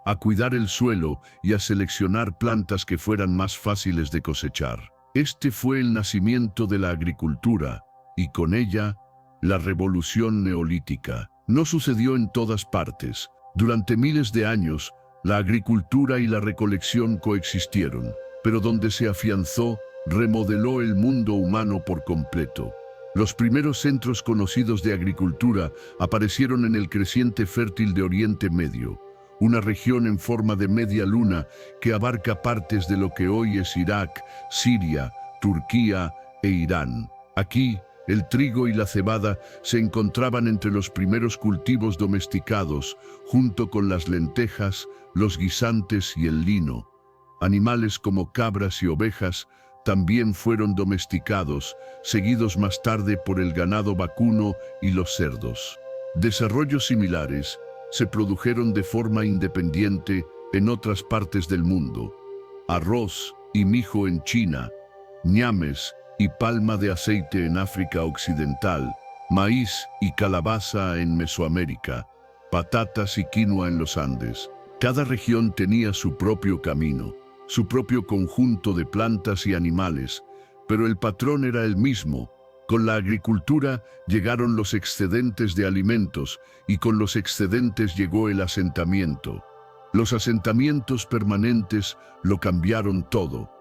a cuidar el suelo y a seleccionar plantas que fueran más fáciles de cosechar. Este fue el nacimiento de la agricultura y con ella, la revolución neolítica. No sucedió en todas partes. Durante miles de años, la agricultura y la recolección coexistieron, pero donde se afianzó, remodeló el mundo humano por completo. Los primeros centros conocidos de agricultura aparecieron en el creciente fértil de Oriente Medio, una región en forma de media luna que abarca partes de lo que hoy es Irak, Siria, Turquía e Irán. Aquí, el trigo y la cebada se encontraban entre los primeros cultivos domesticados, junto con las lentejas, los guisantes y el lino. Animales como cabras y ovejas también fueron domesticados, seguidos más tarde por el ganado vacuno y los cerdos. Desarrollos similares se produjeron de forma independiente en otras partes del mundo. Arroz y mijo en China, ñames y palma de aceite en África Occidental, maíz y calabaza en Mesoamérica, patatas y quinoa en los Andes. Cada región tenía su propio camino, su propio conjunto de plantas y animales, pero el patrón era el mismo. Con la agricultura llegaron los excedentes de alimentos y con los excedentes llegó el asentamiento. Los asentamientos permanentes lo cambiaron todo.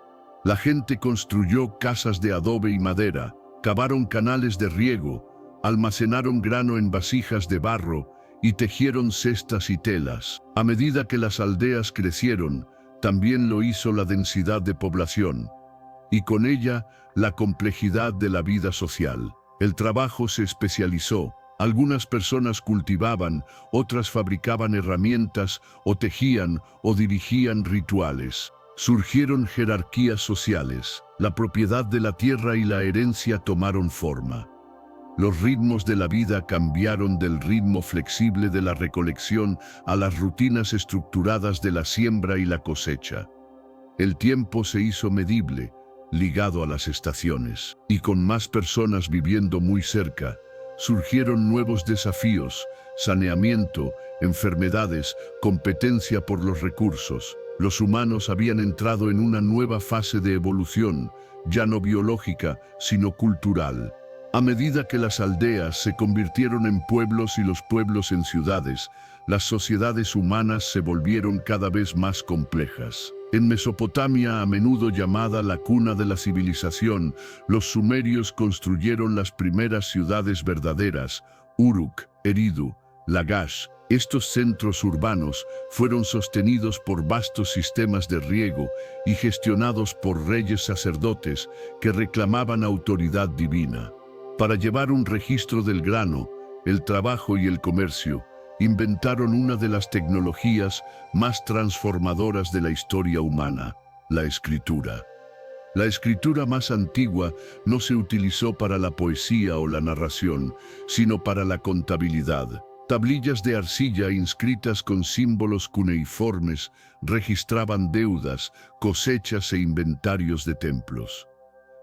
La gente construyó casas de adobe y madera, cavaron canales de riego, almacenaron grano en vasijas de barro y tejieron cestas y telas. A medida que las aldeas crecieron, también lo hizo la densidad de población, y con ella la complejidad de la vida social. El trabajo se especializó. Algunas personas cultivaban, otras fabricaban herramientas, o tejían, o dirigían rituales. Surgieron jerarquías sociales. La propiedad de la tierra y la herencia tomaron forma. Los ritmos de la vida cambiaron del ritmo flexible de la recolección a las rutinas estructuradas de la siembra y la cosecha. El tiempo se hizo medible, ligado a las estaciones, y con más personas viviendo muy cerca, surgieron nuevos desafíos: saneamiento, enfermedades, competencia por los recursos. Los humanos habían entrado en una nueva fase de evolución, ya no biológica, sino cultural. A medida que las aldeas se convirtieron en pueblos y los pueblos en ciudades, las sociedades humanas se volvieron cada vez más complejas. En Mesopotamia, a menudo llamada la cuna de la civilización, los sumerios construyeron las primeras ciudades verdaderas: Uruk, Eridu, Lagash. Estos centros urbanos fueron sostenidos por vastos sistemas de riego y gestionados por reyes sacerdotes que reclamaban autoridad divina. Para llevar un registro del grano, el trabajo y el comercio, inventaron una de las tecnologías más transformadoras de la historia humana: la escritura. La escritura más antigua no se utilizó para la poesía o la narración, sino para la contabilidad. Tablillas de arcilla inscritas con símbolos cuneiformes registraban deudas, cosechas e inventarios de templos.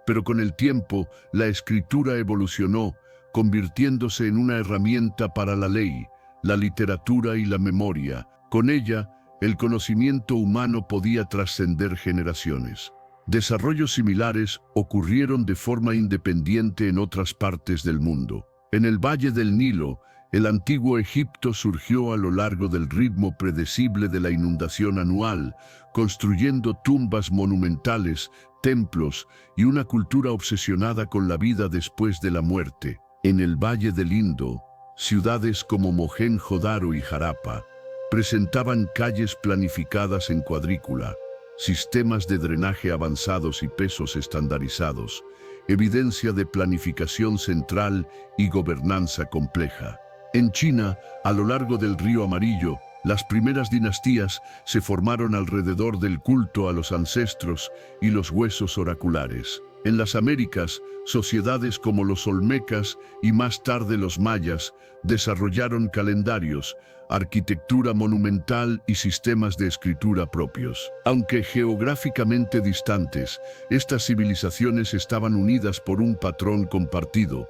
Pero con el tiempo, la escritura evolucionó, convirtiéndose en una herramienta para la ley, la literatura y la memoria. Con ella, el conocimiento humano podía trascender generaciones. Desarrollos similares ocurrieron de forma independiente en otras partes del mundo. En el Valle del Nilo, el antiguo Egipto surgió a lo largo del ritmo predecible de la inundación anual, construyendo tumbas monumentales, templos y una cultura obsesionada con la vida después de la muerte. En el Valle del Indo, ciudades como Mohenjo-Daro y Harappa presentaban calles planificadas en cuadrícula, sistemas de drenaje avanzados y pesos estandarizados, evidencia de planificación central y gobernanza compleja. En China, a lo largo del río Amarillo, las primeras dinastías se formaron alrededor del culto a los ancestros y los huesos oraculares. En las Américas, sociedades como los olmecas y más tarde los mayas desarrollaron calendarios, arquitectura monumental y sistemas de escritura propios. Aunque geográficamente distantes, estas civilizaciones estaban unidas por un patrón compartido: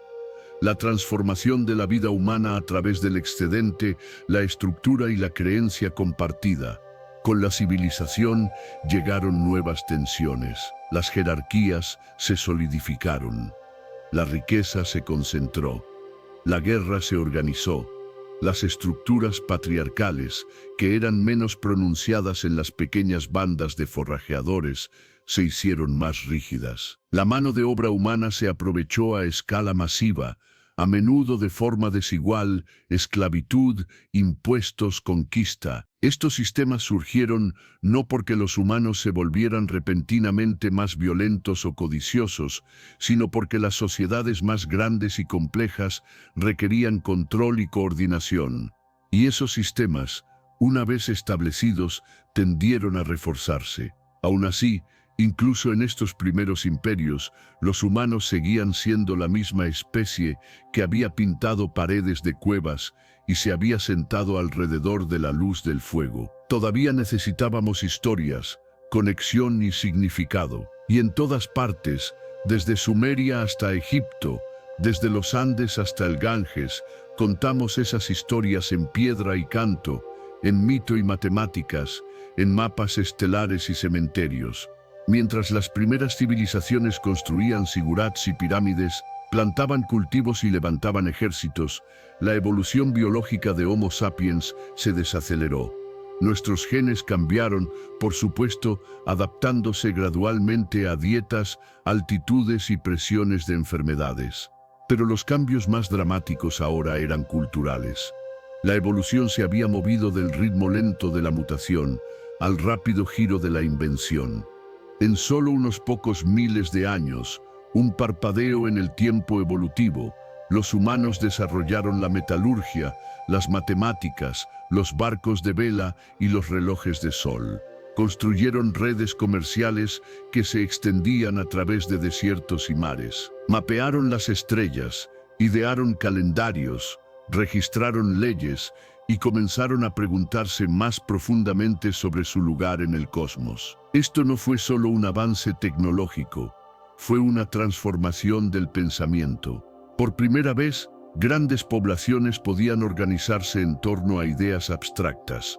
la transformación de la vida humana a través del excedente, la estructura y la creencia compartida. Con la civilización llegaron nuevas tensiones. Las jerarquías se solidificaron. La riqueza se concentró. La guerra se organizó. Las estructuras patriarcales, que eran menos pronunciadas en las pequeñas bandas de forrajeadores, se hicieron más rígidas. La mano de obra humana se aprovechó a escala masiva, a menudo de forma desigual: esclavitud, impuestos, conquista. Estos sistemas surgieron no porque los humanos se volvieran repentinamente más violentos o codiciosos, sino porque las sociedades más grandes y complejas requerían control y coordinación. Y esos sistemas, una vez establecidos, tendieron a reforzarse. Aún así, incluso en estos primeros imperios, los humanos seguían siendo la misma especie que había pintado paredes de cuevas y se había sentado alrededor de la luz del fuego. Todavía necesitábamos historias, conexión y significado. Y en todas partes, desde Sumeria hasta Egipto, desde los Andes hasta el Ganges, contamos esas historias en piedra y canto, en mito y matemáticas, en mapas estelares y cementerios. Mientras las primeras civilizaciones construían zigurats y pirámides, plantaban cultivos y levantaban ejércitos, la evolución biológica de Homo sapiens se desaceleró. Nuestros genes cambiaron, por supuesto, adaptándose gradualmente a dietas, altitudes y presiones de enfermedades. Pero los cambios más dramáticos ahora eran culturales. La evolución se había movido del ritmo lento de la mutación al rápido giro de la invención. En solo unos pocos miles de años, un parpadeo en el tiempo evolutivo, los humanos desarrollaron la metalurgia, las matemáticas, los barcos de vela y los relojes de sol. Construyeron redes comerciales que se extendían a través de desiertos y mares. Mapearon las estrellas, idearon calendarios, registraron leyes y comenzaron a preguntarse más profundamente sobre su lugar en el cosmos. Esto no fue solo un avance tecnológico, fue una transformación del pensamiento. Por primera vez, grandes poblaciones podían organizarse en torno a ideas abstractas,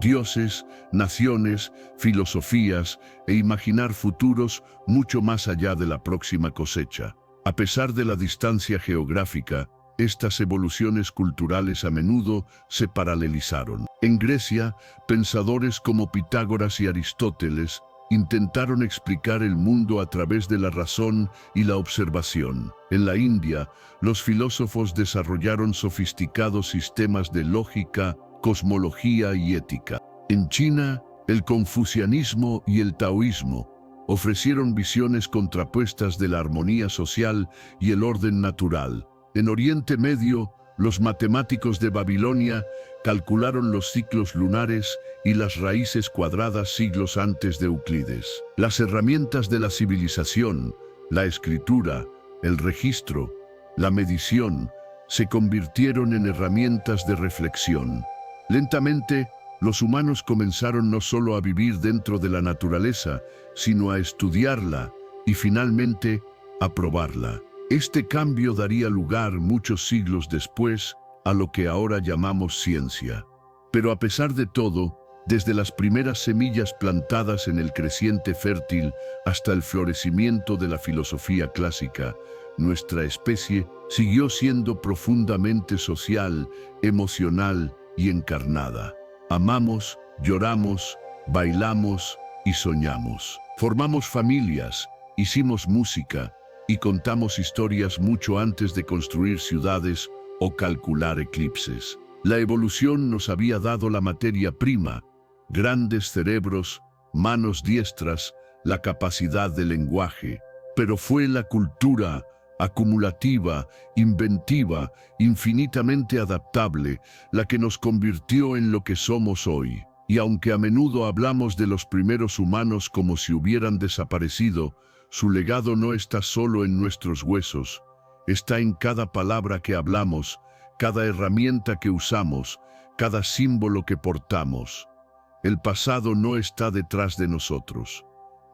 dioses, naciones, filosofías e imaginar futuros mucho más allá de la próxima cosecha. A pesar de la distancia geográfica, estas evoluciones culturales a menudo se paralelizaron. En Grecia, pensadores como Pitágoras y Aristóteles intentaron explicar el mundo a través de la razón y la observación. En la India, los filósofos desarrollaron sofisticados sistemas de lógica, cosmología y ética. En China, el confucianismo y el taoísmo ofrecieron visiones contrapuestas de la armonía social y el orden natural. En Oriente Medio, los matemáticos de Babilonia calcularon los ciclos lunares y las raíces cuadradas siglos antes de Euclides. Las herramientas de la civilización, la escritura, el registro, la medición, se convirtieron en herramientas de reflexión. Lentamente, los humanos comenzaron no solo a vivir dentro de la naturaleza, sino a estudiarla y finalmente a probarla. Este cambio daría lugar muchos siglos después a lo que ahora llamamos ciencia. Pero a pesar de todo, desde las primeras semillas plantadas en el creciente fértil hasta el florecimiento de la filosofía clásica, nuestra especie siguió siendo profundamente social, emocional y encarnada. Amamos, lloramos, bailamos y soñamos. Formamos familias, hicimos música y contamos historias mucho antes de construir ciudades o calcular eclipses. La evolución nos había dado la materia prima, grandes cerebros, manos diestras, la capacidad de lenguaje, pero fue la cultura acumulativa, inventiva, infinitamente adaptable, la que nos convirtió en lo que somos hoy. Y aunque a menudo hablamos de los primeros humanos como si hubieran desaparecido, su legado no está solo en nuestros huesos, está en cada palabra que hablamos, cada herramienta que usamos, cada símbolo que portamos. El pasado no está detrás de nosotros,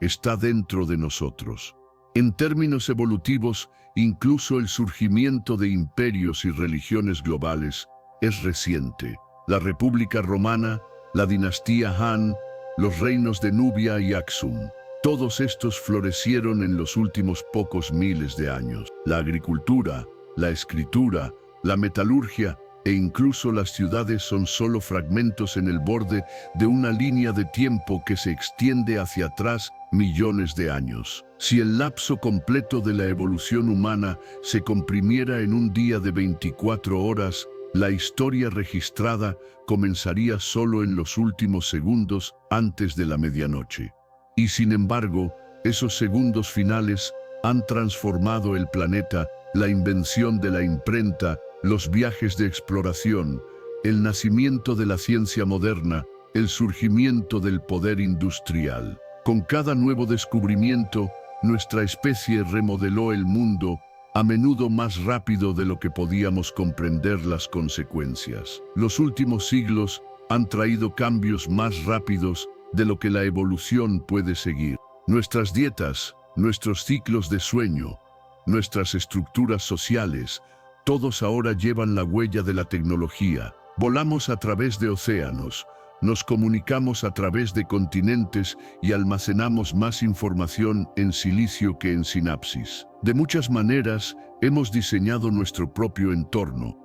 está dentro de nosotros. En términos evolutivos, incluso el surgimiento de imperios y religiones globales es reciente. La República Romana, la dinastía Han, los reinos de Nubia y Aksum. Todos estos florecieron en los últimos pocos miles de años. La agricultura, la escritura, la metalurgia e incluso las ciudades son solo fragmentos en el borde de una línea de tiempo que se extiende hacia atrás millones de años. Si el lapso completo de la evolución humana se comprimiera en un día de 24 horas, la historia registrada comenzaría solo en los últimos segundos antes de la medianoche. Y sin embargo, esos segundos finales han transformado el planeta, la invención de la imprenta, los viajes de exploración, el nacimiento de la ciencia moderna, el surgimiento del poder industrial. Con cada nuevo descubrimiento, nuestra especie remodeló el mundo, a menudo más rápido de lo que podíamos comprender las consecuencias. Los últimos siglos han traído cambios más rápidos de lo que la evolución puede seguir. Nuestras dietas, nuestros ciclos de sueño, nuestras estructuras sociales, todos ahora llevan la huella de la tecnología. Volamos a través de océanos, nos comunicamos a través de continentes y almacenamos más información en silicio que en sinapsis. De muchas maneras, hemos diseñado nuestro propio entorno,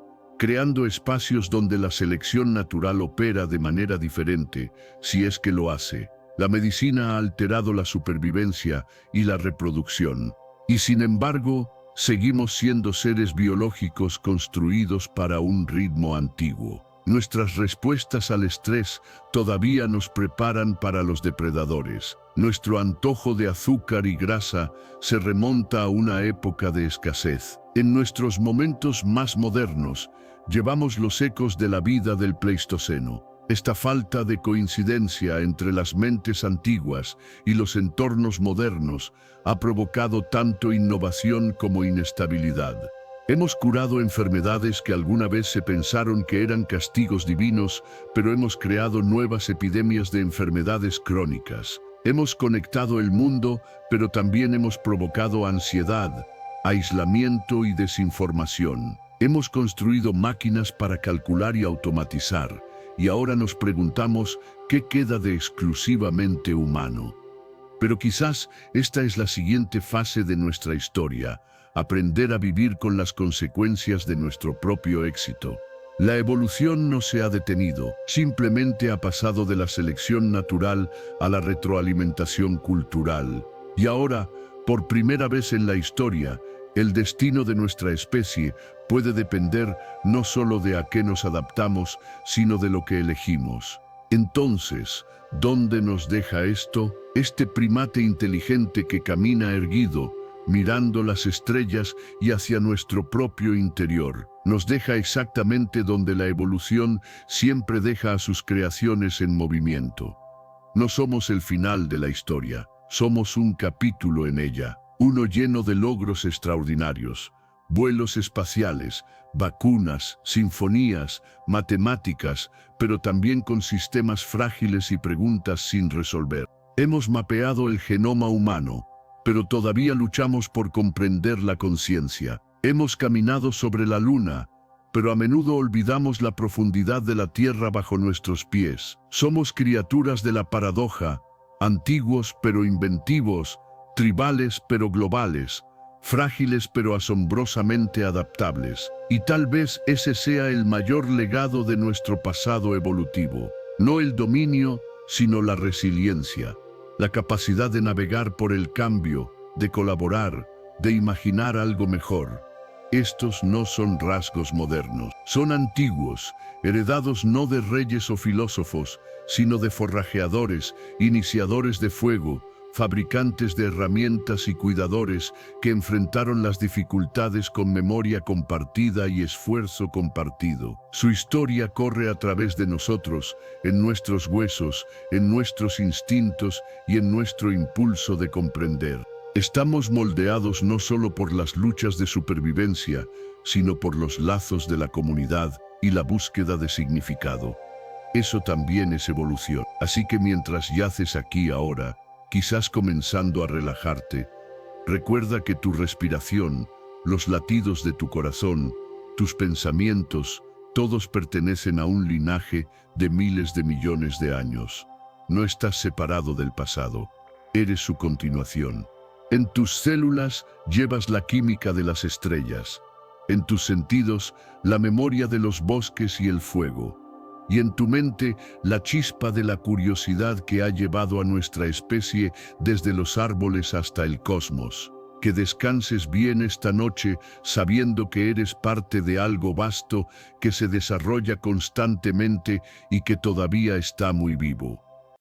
creando espacios donde la selección natural opera de manera diferente, si es que lo hace. La medicina ha alterado la supervivencia y la reproducción. Y sin embargo, seguimos siendo seres biológicos construidos para un ritmo antiguo. Nuestras respuestas al estrés todavía nos preparan para los depredadores. Nuestro antojo de azúcar y grasa se remonta a una época de escasez. En nuestros momentos más modernos, llevamos los ecos de la vida del Pleistoceno. Esta falta de coincidencia entre las mentes antiguas y los entornos modernos ha provocado tanto innovación como inestabilidad. Hemos curado enfermedades que alguna vez se pensaron que eran castigos divinos, pero hemos creado nuevas epidemias de enfermedades crónicas. Hemos conectado el mundo, pero también hemos provocado ansiedad, aislamiento y desinformación. Hemos construido máquinas para calcular y automatizar, y ahora nos preguntamos qué queda de exclusivamente humano. Pero quizás esta es la siguiente fase de nuestra historia: aprender a vivir con las consecuencias de nuestro propio éxito. La evolución no se ha detenido, simplemente ha pasado de la selección natural a la retroalimentación cultural. Y ahora, por primera vez en la historia, el destino de nuestra especie puede depender no solo de a qué nos adaptamos, sino de lo que elegimos. Entonces, ¿dónde nos deja esto? Este primate inteligente que camina erguido, mirando las estrellas y hacia nuestro propio interior, nos deja exactamente donde la evolución siempre deja a sus creaciones en movimiento. No somos el final de la historia, somos un capítulo en ella, uno lleno de logros extraordinarios, vuelos espaciales, vacunas, sinfonías, matemáticas, pero también con sistemas frágiles y preguntas sin resolver. Hemos mapeado el genoma humano, pero todavía luchamos por comprender la conciencia. Hemos caminado sobre la luna, pero a menudo olvidamos la profundidad de la tierra bajo nuestros pies. Somos criaturas de la paradoja, antiguos pero inventivos, tribales pero globales, frágiles pero asombrosamente adaptables. Y tal vez ese sea el mayor legado de nuestro pasado evolutivo. No el dominio, sino la resiliencia. La capacidad de navegar por el cambio, de colaborar, de imaginar algo mejor. Estos no son rasgos modernos, son antiguos, heredados no de reyes o filósofos, sino de forrajeadores, iniciadores de fuego, fabricantes de herramientas y cuidadores que enfrentaron las dificultades con memoria compartida y esfuerzo compartido. Su historia corre a través de nosotros, en nuestros huesos, en nuestros instintos y en nuestro impulso de comprender. Estamos moldeados no solo por las luchas de supervivencia, sino por los lazos de la comunidad y la búsqueda de significado. Eso también es evolución. Así que mientras yaces aquí ahora, quizás comenzando a relajarte, recuerda que tu respiración, los latidos de tu corazón, tus pensamientos, todos pertenecen a un linaje de miles de millones de años. No estás separado del pasado, eres su continuación. En tus células llevas la química de las estrellas, en tus sentidos la memoria de los bosques y el fuego, y en tu mente la chispa de la curiosidad que ha llevado a nuestra especie desde los árboles hasta el cosmos. Que descanses bien esta noche sabiendo que eres parte de algo vasto que se desarrolla constantemente y que todavía está muy vivo.